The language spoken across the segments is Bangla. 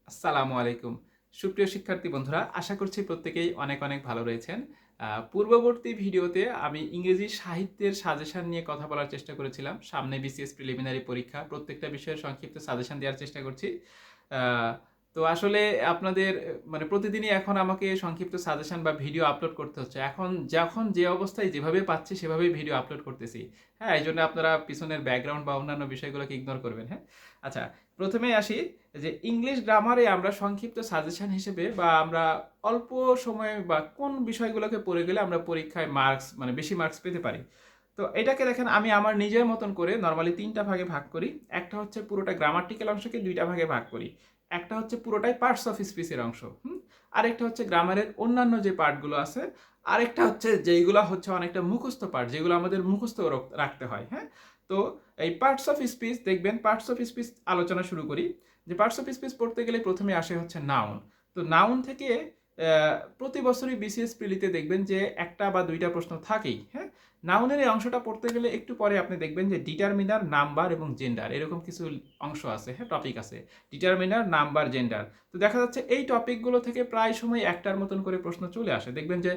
আসসালামু আলাইকুম। সুপ্রিয় শিক্ষার্থী বন্ধুরা, আশা করছি প্রত্যেকেই অনেক অনেক ভালো রয়েছেন। পূর্ববর্তী ভিডিওতে আমি ইংরেজি সাহিত্যের সাজেশন নিয়ে কথা বলার চেষ্টা করেছিলাম। সামনে বিসিএস প্রিলিমিনারি পরীক্ষা, প্রত্যেকটা বিষয়ের সংক্ষিপ্ত সাজেশন দেওয়ার চেষ্টা করছি। আ তো আসলে আপনাদের মানে প্রতিদিনই এখন আমাকে সংক্ষিপ্ত সাজেশন বা ভিডিও আপলোড করতে হচ্ছে। এখন যখন যে অবস্থায় যেভাবে পাচ্ছি সেভাবেই ভিডিও আপলোড করতেছি। হ্যাঁ, এইজন্য আপনারা পিছনের ব্যাকগ্রাউন্ড বা অন্যান্য বিষয়গুলোকে ইগনোর করবেন, হ্যাঁ? আচ্ছা, প্রথমেই আসি যে ইংলিশ গ্রামারে আমরা সংক্ষিপ্ত সাজেশন হিসেবে বা আমরা অল্প সময়ে বা কোন বিষয়গুলোকে পড়ে গেলে আমরা পরীক্ষায় মার্কস মানে বেশি মার্কস পেতে পারি। তো এটাকে দেখেন আমি আমার নিজের মতন করে নর্মালি তিনটা ভাগে ভাগ করি। একটা হচ্ছে পুরোটা গ্রামাটিক্যাল অংশকে দুইটা ভাগে ভাগ করি। একটা হচ্ছে পুরোটাই পার্টস অফ স্পিচের অংশ, আরেকটা হচ্ছে গ্রামারের অন্যান্য যে পার্টগুলো আছে, আরেকটা হচ্ছে যেইগুলো হচ্ছে অনেকটা মুখস্থ পার্ট, যেগুলো আমাদের মুখস্থ রাখতে হয়। হ্যাঁ, তো এই পার্টস অফ স্পিচ দেখবেন, পার্টস অফ স্পিচ আলোচনা শুরু করি। যে পার্টস অফ স্পিচ পড়তে গেলে প্রথমে আসে হচ্ছে নাউন। তো নাউন থেকে প্রতি বছরই বিসিএস প্রিলিতে দেখবেন যে একটা বা দুইটা প্রশ্ন থাকেই। হ্যাঁ, নাউনের এই অংশটা পড়তে গেলে একটু পরে আপনি দেখবেন যে ডিটারমিনার, নাম্বার এবং জেন্ডার এরকম কিছু অংশ আছে, হ্যাঁ, টপিক আছে। Determiner, number, gender. তো দেখা যাচ্ছে এই টপিকগুলো থেকে প্রায় সময় একটার মতন করে প্রশ্ন চলে আসে। দেখবেন যে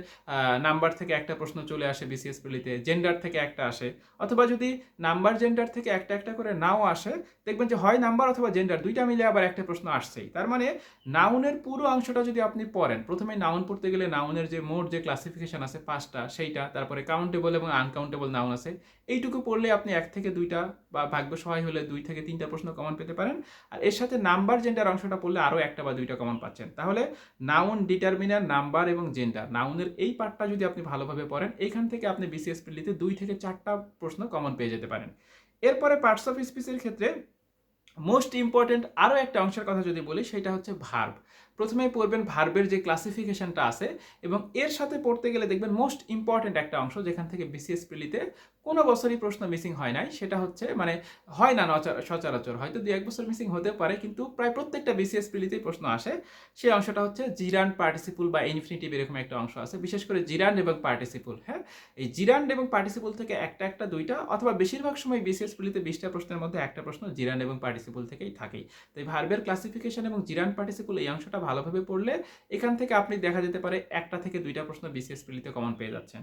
নাম্বার থেকে একটা প্রশ্ন চলে আসে বিসিএস প্রিলিতে, জেন্ডার থেকে একটা আসে। অথবা যদি নাম্বার জেন্ডার থেকে একটা একটা করে নাও আসে, দেখবেন যে হয় নাম্বার অথবা জেন্ডার দুইটা মিলে আবার একটা প্রশ্ন আসছেই। তার মানে নাউনের পুরো অংশটা যদি আপনি পড়েন, প্রথমে নাউন পড়তে গেলে নাউনের যে মোট যে ক্লাসিফিকেশন আছে পাঁচটা, সেইটা, তারপরে কাউন্টেবল এবং আনকাউন্টেবল নাউন আছে, এইটুকু পড়লে আপনি এক থেকে দুইটা বা ভাগ্য সহায় হলে দুই থেকে তিনটা প্রশ্ন কমন পেতে পারেন। আর এর সাথে নাম্বার জেন্ডার অংশটা পড়লে আরও একটা বা দুইটা কমন পাচ্ছেন। তাহলে নাউন, ডিটারমিনার, নাম্বার এবং জেন্ডার, নাউনের এই পার্টটা যদি আপনি ভালোভাবে পড়েন, এইখান থেকে আপনি বিসিএস প্রিলিতে দুই থেকে চারটা প্রশ্ন কমন পেয়ে যেতে পারেন। এরপরে পার্টস অফ স্পিচের ক্ষেত্রে মোস্ট ইম্পর্টেন্ট আরও একটা অংশের কথা যদি বলি, সেটা হচ্ছে ভার্ব। প্রথমেই পড়বেন ভার্বের যে ক্লাসিফিকেশনটা আছে, এবং এর সাথে পড়তে গেলে দেখবেন মোস্ট ইম্পর্টেন্ট একটা অংশ যেখান থেকে বিসিএস প্রিলিতে কোনো বছরই প্রশ্ন মিসিং হয় নাই, সেটা হচ্ছে মানে হয় না সচরাচর, হয়তো দু এক বছর মিসিং হতে পারে, কিন্তু প্রায় প্রত্যেকটা বিসিএস প্রিলিতেই প্রশ্ন আসে। সেই অংশটা হচ্ছে জিরান্ড, পার্টিসিপল বা ইনফিনিটিভ, এরকম একটা অংশ আছে, বিশেষ করে জিরান্ড এবং পার্টিসিপল। হ্যাঁ, এই জিরান্ড এবং পার্টিসিপল থেকে একটা একটা দুইটা অথবা বেশিরভাগ সময় বিসিএস প্রিলিতে 20টা প্রশ্নের মধ্যে একটা প্রশ্ন জিরান্ড এবং পার্টিসিপল থেকেই থাকেই। তাই ভার্বের ক্লাসিফিকেশন এবং জিরান্ড পার্টিসিপল এই অংশটা ভালোভাবে পড়লে এখান থেকে আপনি দেখা যেতে পারে একটা থেকে দুইটা প্রশ্ন বিসিএস প্রিলিতে কমন পেয়ে যাচ্ছেন।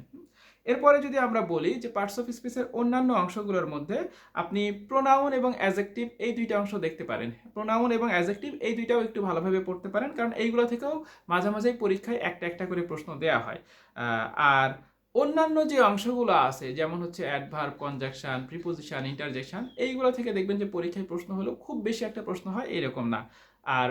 এরপরে যদি আমরা বলি যে পার্টস অফ স্পিচের অন্যান্য অংশগুলোর মধ্যে আপনি প্রোনাউন এবং অ্যাজেক্টিভ এই দুইটা অংশ দেখতে পারেন। প্রোনাউন এবং অ্যাজেক্টিভ এই দুইটাও একটু ভালোভাবে পড়তে পারেন, কারণ এইগুলো থেকেও মাঝে মাঝেই পরীক্ষায় একটা একটা করে প্রশ্ন দেওয়া হয়। আর অন্যান্য যে অংশগুলো আছে, যেমন হচ্ছে অ্যাডভার্ব, কনজাংশন, প্রিপোজিশন, ইন্টারজেকশন, এইগুলো থেকে দেখবেন যে পরীক্ষায় প্রশ্ন হলেও খুব বেশি একটা প্রশ্ন হয় এরকম না। আর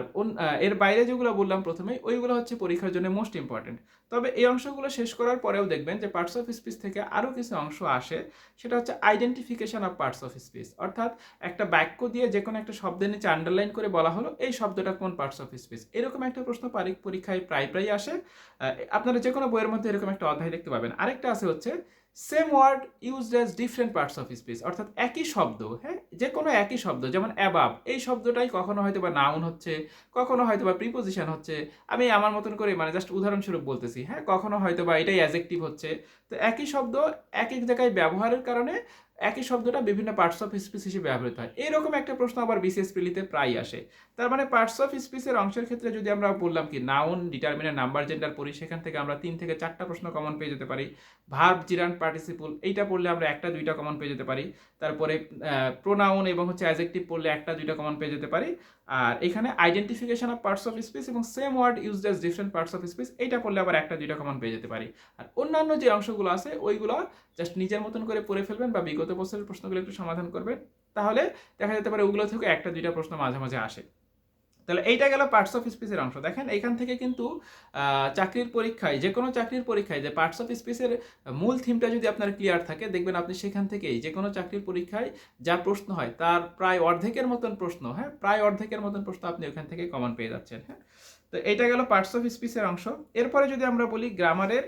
এর বাইরে যেগুলো বললাম প্রথমে, ওইগুলো হচ্ছে পরীক্ষার জন্য মোস্ট ইম্পর্টেন্ট। তবে এই অংশগুলো শেষ করার পরেও দেখবেন যে পার্টস অফ স্পিচ থেকে আরও কিছু অংশ আসে, সেটা হচ্ছে identification of parts of speech. অর্থাৎ একটা বাক্য দিয়ে যে কোনো একটা শব্দের নিচে আন্ডারলাইন করে বলা হলো এই শব্দটা কোন পার্টস অফ স্পিচ, এরকম একটা প্রশ্ন পরীক্ষায় প্রায় প্রায় আসে। আপনারা যে কোনো বইয়ের মধ্যে এরকম একটা অধ্যায় দেখতে পাবেন। আরেকটা আছে হচ্ছে same word used as different parts of speech, অর্থাৎ একই শব্দ, হ্যাঁ, যে কোনো একই শব্দ, যেমন অ্যাবাব, এই শব্দটাই কখনো হয়তো বা নাউন হচ্ছে, কখনো হয়তো বা প্রিপোজিশন হচ্ছে। আমি আমার মতন করে মানে জাস্ট উদাহরণস্বরূপ বলতেছি, হ্যাঁ, কখনো হয়তো বা এটাই অ্যাজেক্টিভ হচ্ছে। তো একই শব্দ এক এক জায়গায় ব্যবহারের কারণে একই শব্দটা বিভিন্ন পার্টস অফ স্পিচ হিসেবে ব্যবহৃত হয়, এরকম একটা প্রশ্ন আবার বিসিএস প্রিলিতে প্রায় আসে। তার মানে পার্টস অফ স্পিচের অংশের ক্ষেত্রে যদি আমরা বললাম কি নাউন, ডিটারমিনার, নাম্বার, জেন্ডার পড়ি, সেখান থেকে আমরা 3 থেকে 4টা প্রশ্ন কমন পেয়ে যেতে পারি। ভার্ব, জিরান্ড, পার্টিসিপল এইটা পড়লে আমরা একটা দুইটা কমন পেয়ে যেতে পারি। তারপরে প্রোনাউন এবং হচ্ছে অ্যাডজেক্টিভ পড়লে একটা দুইটা কমন পেয়ে যেতে পারি। আর এখানে identification of parts of speech এবং same word used as different parts of speech, এইটা পড়লে আবার একটা দুইটা কমন পেয়ে যেতে পারি। আর অন্যান্য যে অংশগুলো আছে ওইগুলো জাস্ট নিজের মতন করে পড়ে ফেলবেন বা বিগত বছরের প্রশ্নগুলো একটু সমাধান করবেন, তাহলে দেখা যেতে পারে ওগুলো থেকে একটা দুইটা প্রশ্ন মাঝে মাঝে আসে। তাহলে এইটা গেল পার্টস অফ স্পিচের অংশ। দেখেন এখান থেকে কিন্তু চাকরির পরীক্ষায়, যে কোনো চাকরির পরীক্ষায় যে পার্টস অফ স্পিচের মূল থিমটা যদি আপনার ক্লিয়ার থাকে, দেখবেন আপনি সেখান থেকেই যে কোনো চাকরির পরীক্ষায় যা প্রশ্ন হয় তার প্রায় অর্ধেকের মতন প্রশ্ন, হ্যাঁ, প্রায় অর্ধেকের মতন প্রশ্ন আপনি ওখান থেকে কমন পেয়ে যাচ্ছেন। হ্যাঁ, তো এইটা গেল পার্টস অফ স্পিচের অংশ। এরপরে যদি আমরা বলি গ্রামারের,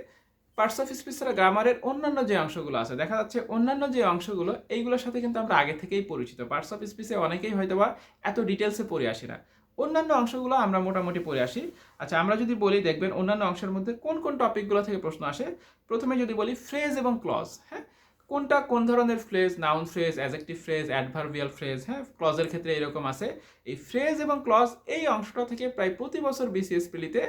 পার্টস অফ স্পিচ ছাড়া গ্রামারের অন্যান্য যে অংশগুলো আছে, দেখা যাচ্ছে অন্যান্য যে অংশগুলো এইগুলোর সাথে কিন্তু আমরা আগে থেকেই পরিচিত। পার্টস অফ স্পিচে অনেকেই হয়তোবা এত ডিটেলসে পড়ে আসি না, অন্যান্য অংশগুলো আমরা মোটামুটি পড়ে আসি। আচ্ছা, আমরা যদি বলি দেখবেন অন্যান্য অংশের মধ্যে কোন কোন টপিকগুলো থেকে প্রশ্ন আসে। প্রথমে যদি বলি ফ্রেজ এবং ক্লজ, হ্যাঁ, কোনটা কোন ধরনের phrase, noun phrase, adjective phrase, adverbial phrase, হ্যাঁ, ক্লজের ক্ষেত্রে এরকম আছে। এই ফ্রেজ এবং ক্লজ এই অংশটা থেকে প্রায় প্রতি বছর বিসিএস প্রিলিতে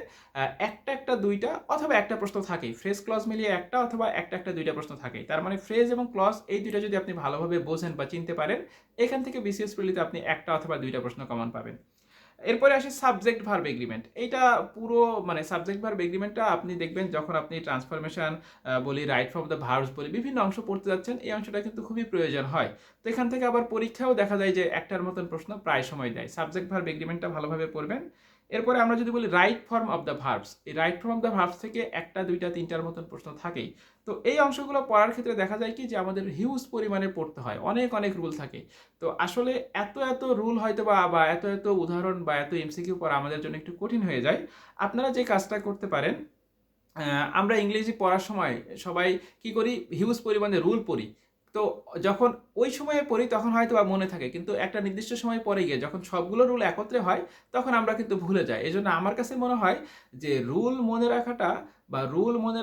একটা দুইটা অথবা একটা প্রশ্ন থাকেই। ফ্রেজ ক্লজ মিলিয়ে একটা অথবা একটা দুইটা প্রশ্ন থাকেই। তার মানে ফ্রেজ এবং ক্লজ এই দুইটা যদি আপনি ভালোভাবে বোঝেন বা চিনতে পারেন, এখান থেকে বিসিএস প্রিলিতে আপনি একটা অথবা দুইটা প্রশ্ন কমন পাবেন। এরপরে আসি সাবজেক্ট ভার্ব এগ্রিমেন্ট। এইটা পুরো মানে সাবজেক্ট ভার্ব এগ্রিমেন্টটা আপনি দেখবেন যখন আপনি ট্রান্সফরমেশন বলি, রাইট ফ্রম দ্য ভার্বস বলি, বিভিন্ন অংশ পড়তে যাচ্ছেন, এই অংশটা কিন্তু খুবই প্রয়োজন হয়। তো এখান থেকে আবার পরীক্ষাও দেখা যায় যে একটার মতন প্রশ্ন প্রায় সময় দেয়। সাবজেক্ট ভার্ব এগ্রিমেন্টটা ভালোভাবে পড়বেন। এরপরে আমরা যদি বলি right form of the verbs, এই right form of the verbs থেকে একটা দুইটা তিনটার মতন প্রশ্ন থাকেই। তো এই অংশগুলো পড়ার ক্ষেত্রে দেখা যায় কি যে আমাদের হিউজ পরিমাণে পড়তে হয়, অনেক অনেক রুল থাকে। তো আসলে এত রুল হয়তো বা এত উদাহরণ বা এত এমসিকিউ পড়া আমাদের জন্য একটু কঠিন হয়ে যায়। আপনারা যে কাজটা করতে পারেন, আমরা ইংরেজি পড়ার সময় সবাই কি করি, হিউজ পরিমাণে রুল পড়ি। তো যখন ওই সময়ে পড়ি তখন হয়তো বা মনে থাকে, কিন্তু একটা নির্দিষ্ট সময় পরে গিয়ে যখন সবগুলো রুল একত্রে হয় তখন আমরা কিন্তু ভুলে যাই। এই জন্য আমার কাছে মনে হয় যে রুল মনে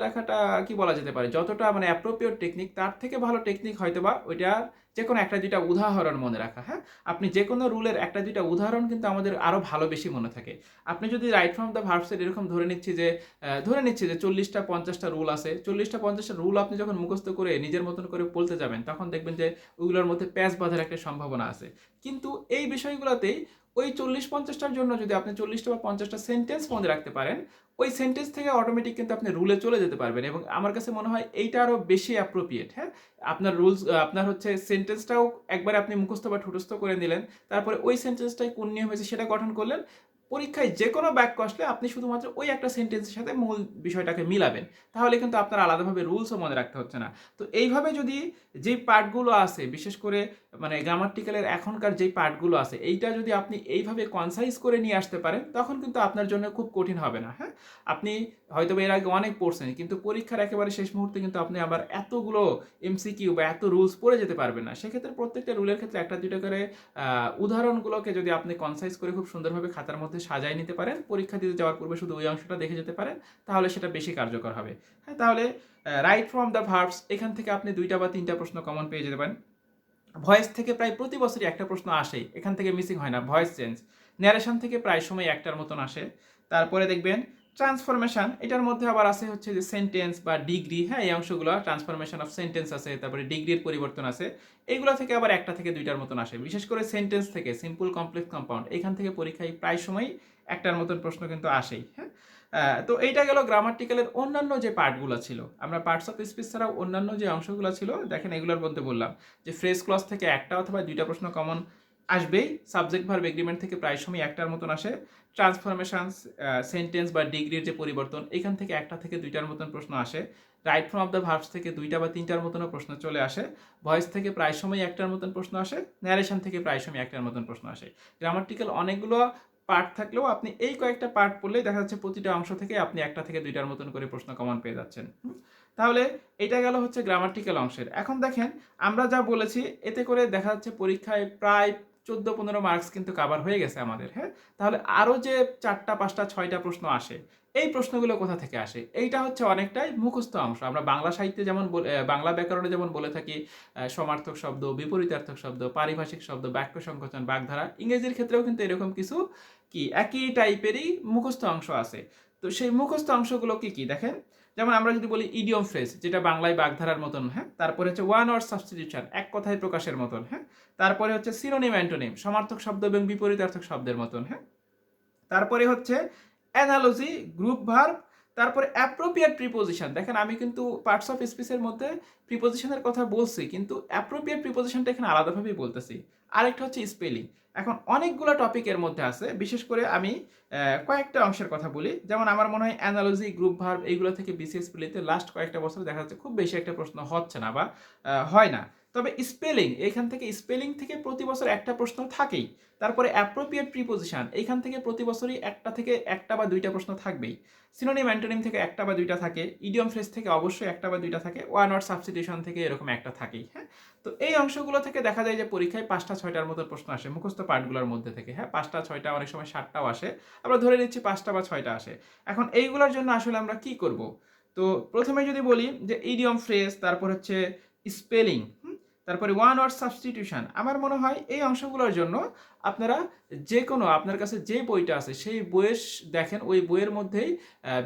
রাখাটা কি বলা যেতে পারে, যতটা মানে অ্যাপ্রোপ্রিয়েট টেকনিক, তার থেকে ভালো টেকনিক হয়তো বা ওইটা যে কোনো একটা দুইটা উদাহরণ মনে রাখা। হ্যাঁ, আপনি যে কোনো রুলের একটা দুইটা উদাহরণ কিন্তু আমাদের আরও ভালো বেশি মনে থাকে। আপনি যদি রাইট ফ্রম দ্য ভার্বসের এরকম ধরে নিচ্ছি যে 40টা 50টা রুল আছে, 40টা 50টা রুল আপনি যখন মুখস্থ করে নিজের মতন করে বলতে যাবেন, তখন দেখবেন যে ওইগুলোর মধ্যে প্যাচ বাঁধার একটা সম্ভাবনা আছে। কিন্তু এই বিষয়গুলোতেই ওই 40-50টার জন্য যদি আপনি 40টা বা 50টা সেন্টেন্স মনে রাখতে পারেন, ওই সেন্টেন্স থেকে অটোমেটিক কিন্তু আপনি রুলে চলে যেতে পারবেন। এবং আমার কাছে মনে হয় এইটা আরও বেশি অ্যাপ্রোপ্রিয়েট। হ্যাঁ, আপনার রুলস, আপনার হচ্ছে সেন্টেন্সটাও একবারে আপনি মুখস্থ বা ঠুটস্থ করে নিলেন, তারপরে ওই সেন্টেন্সটাই কোন নিয়ম হয়েছে সেটা গঠন করলেন। পরীক্ষায় যে কোনো বাক্য আসলে আপনি শুধুমাত্র ওই একটা সেন্টেন্সের সাথে মূল বিষয়টাকে মিলাবেন, তাহলে কিন্তু আপনার আলাদাভাবে রুলসও মনে রাখতে হচ্ছে না। তো এইভাবে যদি যেই পার্টগুলো আছে, বিশেষ করে মানে গ্রামাটিক্যালের এখনকার যেই পার্টগুলো আছে, এইটা যদি আপনি এইভাবে কনসাইজ করে নিয়ে আসতে পারেন, তখন কিন্তু আপনার জন্য খুব কঠিন হবে না। হ্যাঁ, আপনি হয়তো এর আগে অনেক পড়ছেন, কিন্তু পরীক্ষার একেবারে শেষ মুহূর্তে কিন্তু আপনি আবার এতগুলো এমসিকিউ বা এত রুলস পড়ে যেতে পারবেন না। সেক্ষেত্রে প্রত্যেকটা রুলের ক্ষেত্রে একটা দুটো করে উদাহরণগুলোকে যদি আপনি কনসাইজ করে খুব সুন্দরভাবে খাতার মধ্যে সাজায় নিতে পারেন, পরীক্ষা দিতে যাওয়ার পূর্বে শুধু ওই অংশটা দেখে যেতে পারেন, তাহলে সেটা বেশি কার্যকর হবে। হ্যাঁ, তাহলে রাইট ফ্রম দ্য ভার্বস এখান থেকে আপনি 2টা বা 3টা প্রশ্ন কমন পেয়ে যেতে পারেন। ভয়েস থেকে প্রায় প্রতি বছরই একটা প্রশ্ন আসেই, এখান থেকে মিসিং হয় না। ভয়েস চেঞ্জ, ন্যারেশন থেকে প্রায় সময় একটার মতন আসে। তারপরে দেখবেন ট্রান্সফরমেশন, এটার মধ্যে আবার আছে হচ্ছে যে সেন্টেন্স বা ডিগ্রি। হ্যাঁ, এই অংশগুলো ট্রান্সফরমেশন অফ সেন্টেন্স আছে, তারপরে ডিগ্রির পরিবর্তন আছে। এইগুলো থেকে আবার একটা থেকে দুইটার মতন আসে। বিশেষ করে সেন্টেন্স থেকে সিম্পল কমপ্লেক্স কম্পাউন্ড, এখান থেকে পরীক্ষায় প্রায় সময় একটার মতন প্রশ্ন কিন্তু আসেই। হ্যাঁ, তো এইটা গেল গ্রামাটিক্যালের অন্যান্য যে পার্টগুলো ছিল। আমরা পার্টস অফ স্পিচ ছাড়াও অন্যান্য যে অংশগুলো ছিল, দেখেন এগুলোর মধ্যে বললাম যে ফ্রেজ ক্লজ থেকে একটা অথবা দুইটা প্রশ্ন কমন আসবেই। সাবজেক্ট ভার্ব এগ্রিমেন্ট থেকে প্রায় সময় একটার মতন আসে। ট্রান্সফরমেশন, সেন্টেন্স বা ডিগ্রির যে পরিবর্তন, এখান থেকে একটা থেকে দুইটার মতন প্রশ্ন আসে। Right from of the verbs থেকে 2টা বা 3টার মতনও প্রশ্ন চলে আসে। ভয়েস থেকে প্রায় সময় একটার মতন প্রশ্ন আসে। ন্যারেশন থেকে প্রায় সময় একটার মতন প্রশ্ন আসে। গ্রামাটিক্যাল অনেকগুলো পার্ট থাকলেও আপনি এই কয়েকটা পার্ট পড়লেই দেখা যাচ্ছে প্রতিটা অংশ থেকে আপনি একটা থেকে দুইটার মতন করে প্রশ্ন কমন পেয়ে যাচ্ছেন। তাহলে এটা গেল হচ্ছে গ্রামাটিক্যাল অংশের। এখন দেখেন আমরা যা বলেছি, এতে করে দেখা যাচ্ছে পরীক্ষায় প্রায় 14-15 মার্কস কিন্তু কাভার হয়ে গেছে আমাদের। হ্যাঁ, তাহলে আরও যে 4টা 5টা 6টা প্রশ্ন আসে, এই প্রশ্নগুলো কোথা থেকে আসে? এইটা হচ্ছে অনেকটাই মুখস্থ অংশ। আমরা বাংলা সাহিত্যে যেমন বাংলা ব্যাকরণে যেমন বলে থাকি সমার্থক শব্দ, বিপরীতার্থক শব্দ, পারিভাষিক শব্দ, বাক্য সংকোচন, বাগধারা, ইংরেজির ক্ষেত্রেও কিন্তু এরকম কিছু কি একই টাইপেরই মুখস্থ অংশ আছে। তো সেই মুখস্থ অংশগুলো কি কি দেখেন, যেমন আমরা যদি বলি ইডিয়ম ফ্রেজ, যেটা বাংলায় বাগধারার মতন। হ্যাঁ, তারপরে হচ্ছে ওয়ান ওয়ার্ড সাবস্টিটিউশন, এক কথায় প্রকাশের মতন। হ্যাঁ, তারপরে হচ্ছে সিনোনিম অ্যান্টোনিম, সমার্থক শব্দ এবং বিপরীতার্থক শব্দের মতন। হ্যাঁ, তারপরে হচ্ছে অ্যানালজি, গ্রুপ ভার্ব, তারপরে অ্যাপ্রোপ্রিয়েট প্রিপোজিশন। দেখেন আমি কিন্তু পার্টস অফ স্পিচের মধ্যে প্রিপোজিশনের কথা বলছি, কিন্তু অ্যাপ্রোপ্রিয়েট প্রিপোজিশনটা এখানে আলাদাভাবেই বলতেছি। আরেকটা হচ্ছে স্পেলিং। এখন অনেকগুলো টপিকের মধ্যে আছে, বিশেষ করে আমি কয়েকটা অংশের কথা বলি। যেমন আমার মনে হয় অ্যানালজি, গ্রুপ ভার্ব, এইগুলো থেকে বিসিএস প্রিলিতে লাস্ট কয়েকটা বছর দেখা যাচ্ছে খুব বেশি একটা প্রশ্ন হচ্ছে না বা হয় না। তবে স্পেলিং, এখান থেকে স্পেলিং থেকে প্রতি বছর একটা প্রশ্ন থাকেই। তারপরে অ্যাপ্রোপ্রিয়েট প্রিপোজিশন, এইখান থেকে প্রতি বছরই একটা বা দুইটা প্রশ্ন থাকবেই। সিনোনিম অ্যান্টোনিম থেকে একটা বা দুইটা থাকে। ইডিয়ম ফ্রেজ থেকে অবশ্যই একটা বা দুইটা থাকে। ওয়ান ওয়ার্ড সাবস্টিটিউশন থেকে এরকম একটা থাকেই। হ্যাঁ, তো এই অংশগুলো থেকে দেখা যায় যে পরীক্ষায় 5টা 6টার মতো প্রশ্ন আসে মুখস্থ পার্টগুলোর মধ্যে থেকে। হ্যাঁ, 5টা 6টা, অনেক সময় 7টাও আসে। আমরা ধরে নিচ্ছি 5টা বা 6টা আসে। এখন এইগুলোর জন্য আসলে আমরা কি করব? তো প্রথমে যদি বলি যে ইডিয়ম ফ্রেজ, তারপর হচ্ছে স্পেলিং, তারপরে ওয়ান ওয়ার্ড সাবস্টিটিউশন। আমার মনে হয় এই অংশগুলোর জন্য আপনারা যে কোনো আপনার কাছে যে বইটা আছে সেই বইয়ের দেখেন, ওই বইয়ের মধ্যেই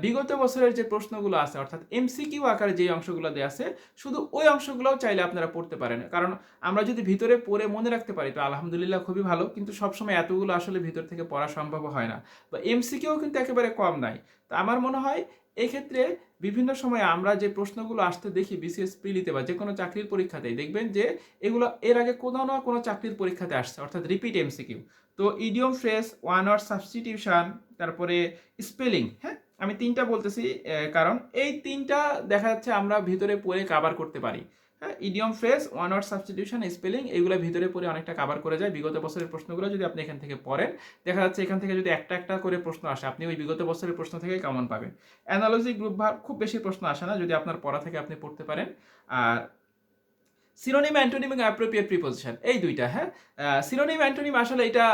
বিগত বছরের যে প্রশ্নগুলো আছে অর্থাৎ এমসিকিউ আকারে যে অংশগুলো দেওয়া আছে শুধু ওই অংশগুলোও চাইলে আপনারা পড়তে পারেন। কারণ আমরা যদি ভিতরে পড়ে মনে রাখতে পারি তো আলহামদুলিল্লাহ খুবই ভালো, কিন্তু সবসময় এতগুলো আসলে ভিতর থেকে পড়া সম্ভব হয় না, বা এমসিকিউ কিন্তু একেবারে কম নাই। তো আমার মনে হয় এই ক্ষেত্রে বিভিন্ন সময়ে আমরা যে প্রশ্নগুলো আসতে দেখি বিসিএস প্রিলিতে বা যে কোনো চাকরির পরীক্ষাতেই দেখবেন যে এগুলো এর আগে কোনো না কোনো চাকরির পরীক্ষাতে আসছে, অর্থাৎ রিপিট এমসিকিউ। তো idiom phrase, one word substitution, তারপরে স্পেলিং, হ্যাঁ আমি তিনটা বলতেছি কারণ এই তিনটা দেখা যাচ্ছে আমরা ভিতরে পড়ে কাভার করতে পারি। হ্যাঁ, idiom phrase, one word substitution, spelling, এগুলো ভিতরে পড়ে অনেকটা কাভার করে যায়। বিগত বছরের প্রশ্নগুলো যদি আপনি এখান থেকে পড়েন দেখা যাচ্ছে এখান থেকে যদি একটা একটা করে প্রশ্ন আসে আপনি ওই বিগত বছরের প্রশ্ন থেকে কমন পাবেন। অ্যানালজি, গ্রুপ ভার খুব বেশি প্রশ্ন আসে না যদি আপনার পড়া থেকে আপনি পড়তে পারেন। আর সিনোনিম, অ্যান্টোনিম এবং অ্যাপ্রোপ্রিয়েট প্রিপোজিশন এই দুইটা, হ্যাঁ সিনোনিম অ্যান্টোনিম আসলে এটা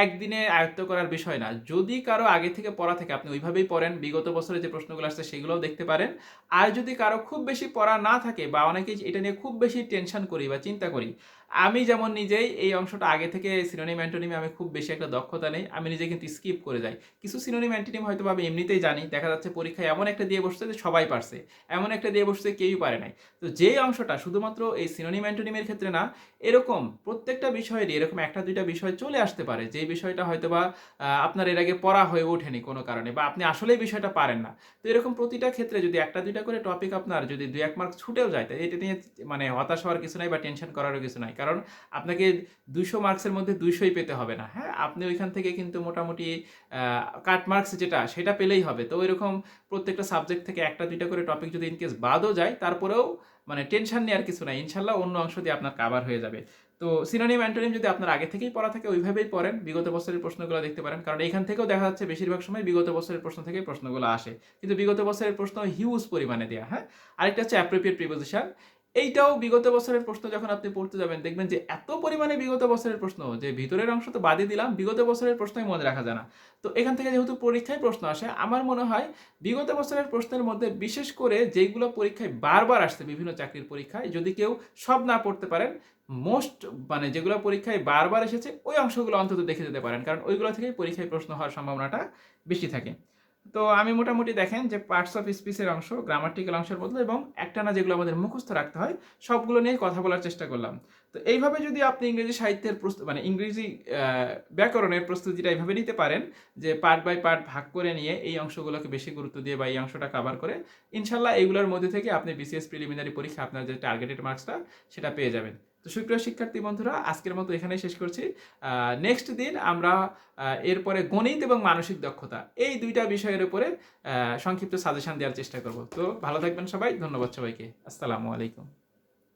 একদিনে আয়ত্ত করার বিষয় না। যদি কারো আগে থেকে পড়া থাকে আপনি ওইভাবেই পড়েন, বিগত বছরে যে প্রশ্নগুলো আসছে সেগুলোও দেখতে পারেন। আর যদি কারো খুব বেশি পড়া না থাকে বা অনেকেই এটা নিয়ে খুব বেশি টেনশন করি বা চিন্তা করি, আমি যেমন নিজেই এই অংশটা আগে থেকে সিনোনিম অ্যান্টোনিমে আমি খুব বেশি একটা দক্ষতা নেই, আমি নিজে কিন্তু স্কিপ করে যাই। কিছু সিনোনিম অ্যান্টোনিম হয়তো আমি এমনিতেই জানি, দেখা যাচ্ছে পরীক্ষায় এমন একটা দিয়ে বসছে যে সবাই পারছে, এমন একটা দিয়ে বসছে কেউই পারে নাই। তো যেই অংশটা শুধুমাত্র এই সিনোনিম অ্যান্টোনিমের ক্ষেত্রে না, এরকম প্রত্যেকটা বিষয়েরই এরকম একটা দুইটা বিষয় চলে আসতে পারে যে বিষয়টা হয়তো বা আপনার এর আগে পড়া হয়ে ওঠেনি কোনো কারণে, বা আপনি আসলেই বিষয়টা পারেন না। তো এরকম প্রতিটা ক্ষেত্রে যদি একটা দুইটা করে টপিক আপনার যদি 2-1 মার্ক ছুটেও যায় তাই এটা নিয়ে মানে হতাশ হওয়ার কিছু নাই বা টেনশন করারও কিছু নাই, কারণ আপনাকে 200 মার্কসের মধ্যে 200ই পেতে হবে না। হ্যাঁ, আপনি ওইখান থেকে কিন্তু মোটামুটি কাট মার্কস যেটা সেটা পেলেই হবে। তো এরকম প্রত্যেকটা সাবজেক্ট থেকে একটা দুইটা করে টপিক যদি ইনকেস বাদও যায় তারপরেও মানে টেনশন নেওয়ার কিছু নাই, ইনশাল্লাহ অন্য অংশ দিয়ে আপনার কাভার হয়ে যাবে। তো সিনোনিম অ্যান্টোনিম যদি আপনার আগে থেকেই পড়া থাকে ওইভাবেই পড়েন, বিগত বছরের প্রশ্নগুলো দেখতে পারেন, কারণ এখান থেকেও দেখা যাচ্ছে বেশিরভাগ সময় বিগত বছরের প্রশ্ন থেকে প্রশ্নগুলো আসে, কিন্তু বিগত বছরের প্রশ্ন হিউজ পরিমাণে দেওয়া। হ্যাঁ, আরেকটা হচ্ছে অ্যাপ্রোপ্রিয়েট প্রিপোজিশন। এইটাও বিগত বছরের প্রশ্ন যখন আপনি পড়তে যাবেন দেখবেন যে এত পরিমাণে বিগত বছরের প্রশ্ন যে ভিতরের অংশ তো বাদই দিলাম, বিগত বছরের প্রশ্নই মনে রাখা যায় না। তো এখান থেকে যেহেতু পরীক্ষায় প্রশ্ন আসে আমার মনে হয় বিগত বছরের প্রশ্নের মধ্যে বিশেষ করে যেইগুলো পরীক্ষায় বারবার আসছে বিভিন্ন চাকরির পরীক্ষায়, যদি কেউ সব না পড়তে পারেন মোস্ট মানে যেগুলো পরীক্ষায় বারবার এসেছে ওই অংশগুলো অন্তত দেখে যেতে পারেন, কারণ ওইগুলো থেকেই পরীক্ষায় প্রশ্ন হওয়ার সম্ভাবনাটা বেশি থাকে। তো আমি মোটামুটি দেখেন যে পার্টস অফ স্পিচের অংশ, গ্রামাটিক্যাল অংশের মধ্যে এবং একটানা যেগুলো আমাদের মুখস্থ রাখতে হয় সবগুলো নিয়ে কথা বলার চেষ্টা করলাম। তো এইভাবে যদি আপনি ইংরেজি সাহিত্যের মানে ইংরেজি ব্যাকরণের প্রস্তুতিটা এইভাবে নিতে পারেন যে পার্ট বাই পার্ট ভাগ করে নিয়ে এই অংশগুলোকে বেশি গুরুত্ব দিয়ে বা এই অংশটা কভার করে, ইনশাল্লাহ এইগুলোর মধ্যে থেকে আপনি বিসিএস প্রিলিমিনারি পরীক্ষা আপনার যে টার্গেটেড মার্কসটা সেটা পেয়ে যাবেন। তো সুপ্রিয় শিক্ষার্থী বন্ধুরা আজকের মতো এখানেই শেষ করছি। নেক্সট দিন আমরা এরপরে গণিত এবং মানসিক দক্ষতা এই দুইটা বিষয়ের উপরে সংক্ষিপ্ত সাজেশন দেওয়ার চেষ্টা করব। তো ভালো থাকবেন সবাই, ধন্যবাদ সবাইকে, আসসালামু আলাইকুম।